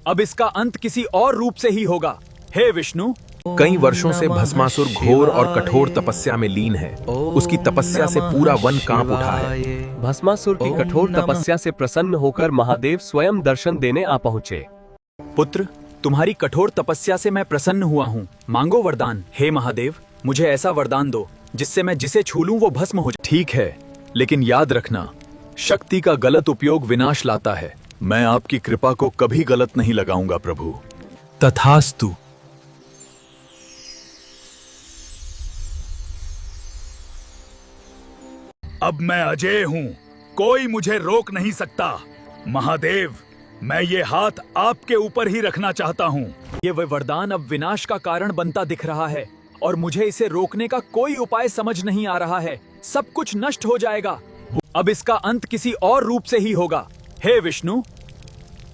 अब इसका अंत किसी और रूप से ही होगा। हे विष्णु। कई वर्षों से भस्मासुर घोर और कठोर तपस्या में लीन है। उसकी तपस्या से पूरा वन कांप उठा है। भस्मासुर की कठोर तपस्या से प्रसन्न होकर महादेव स्वयं दर्शन देने आ पहुँचे। पुत्र, तुम्हारी कठोर तपस्या से मैं प्रसन्न हुआ हूँ। मांगो वरदान। हे महादेव, मुझे ऐसा वरदान दो जिससे मैं जिसे छू लूं वो भस्म हो जाए। ठीक है, लेकिन याद रखना, शक्ति का गलत उपयोग विनाश लाता है। मैं आपकी कृपा को कभी गलत नहीं लगाऊंगा प्रभु। तथास्तु। अब मैं अजय हूँ, कोई मुझे रोक नहीं सकता। महादेव, मैं ये हाथ आपके ऊपर ही रखना चाहता हूँ। ये वरदान अब विनाश का कारण बनता दिख रहा है और मुझे इसे रोकने का कोई उपाय समझ नहीं आ रहा है। सब कुछ नष्ट हो जाएगा। अब इसका अंत किसी और रूप से ही होगा। हे विष्णु,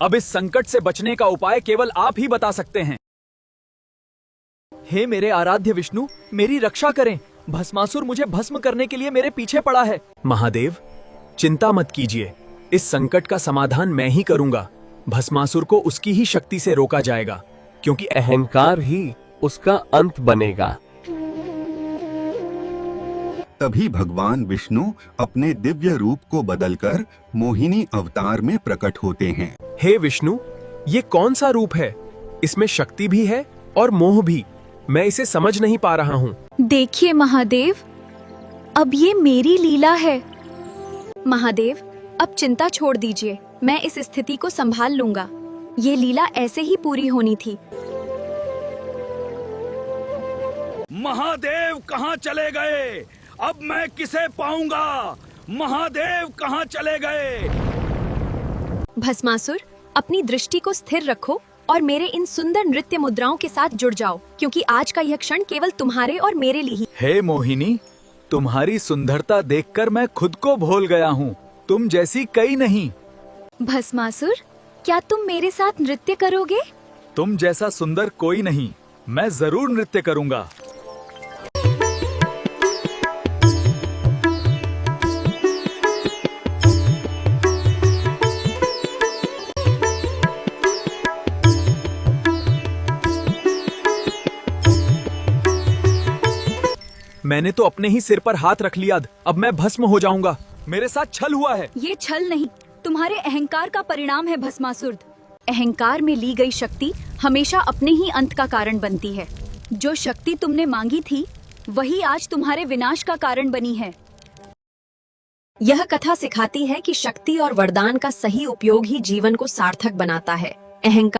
अब इस संकट से बचने का उपाय केवल आप ही बता सकते हैं। हे मेरे आराध्य विष्णु, मेरी रक्षा करें। भस्मासुर मुझे भस्म करने के लिए मेरे पीछे पड़ा है। महादेव, चिंता मत कीजिए, इस संकट का समाधान मैं ही करूंगा। भस्मासुर को उसकी ही शक्ति से रोका जाएगा, क्योंकि अहंकार ही उसका अंत बनेगा। तभी भगवान विष्णु अपने दिव्य रूप को बदलकर मोहिनी अवतार में प्रकट होते हैं। हे विष्णु, ये कौन सा रूप है? इसमें शक्ति भी है और मोह भी। मैं इसे समझ नहीं पा रहा हूँ। देखिए महादेव, अब ये मेरी लीला है। महादेव, अब चिंता छोड़ दीजिए, मैं इस स्थिति को संभाल लूंगा। ये लीला ऐसे ही पूरी होनी थी। महादेव कहाँ चले गए? अब मैं किसे पाऊंगा? महादेव कहाँ चले गए? भस्मासुर, अपनी दृष्टि को स्थिर रखो और मेरे इन सुंदर नृत्य मुद्राओं के साथ जुड़ जाओ, क्योंकि आज का यह क्षण केवल तुम्हारे और मेरे लिए ही। हे मोहिनी, तुम्हारी सुंदरता देखकर मैं खुद को भूल गया हूँ। तुम जैसी कई नहीं। भस्मासुर, क्या तुम मेरे साथ नृत्य करोगे? तुम जैसा सुंदर कोई नहीं। मैं जरूर नृत्य करूंगा। मैंने तो अपने ही सिर पर हाथ रख लिया। अब मैं भस्म हो जाऊंगा। मेरे साथ छल हुआ है। ये छल नहीं, तुम्हारे अहंकार का परिणाम है भस्मासुर। अहंकार में ली गई शक्ति हमेशा अपने ही अंत का कारण बनती है। जो शक्ति तुमने मांगी थी, वही आज तुम्हारे विनाश का कारण बनी है। यह कथा सिखाती है कि शक्ति और वरदान का सही उपयोग ही जीवन को सार्थक बनाता है। अहंकार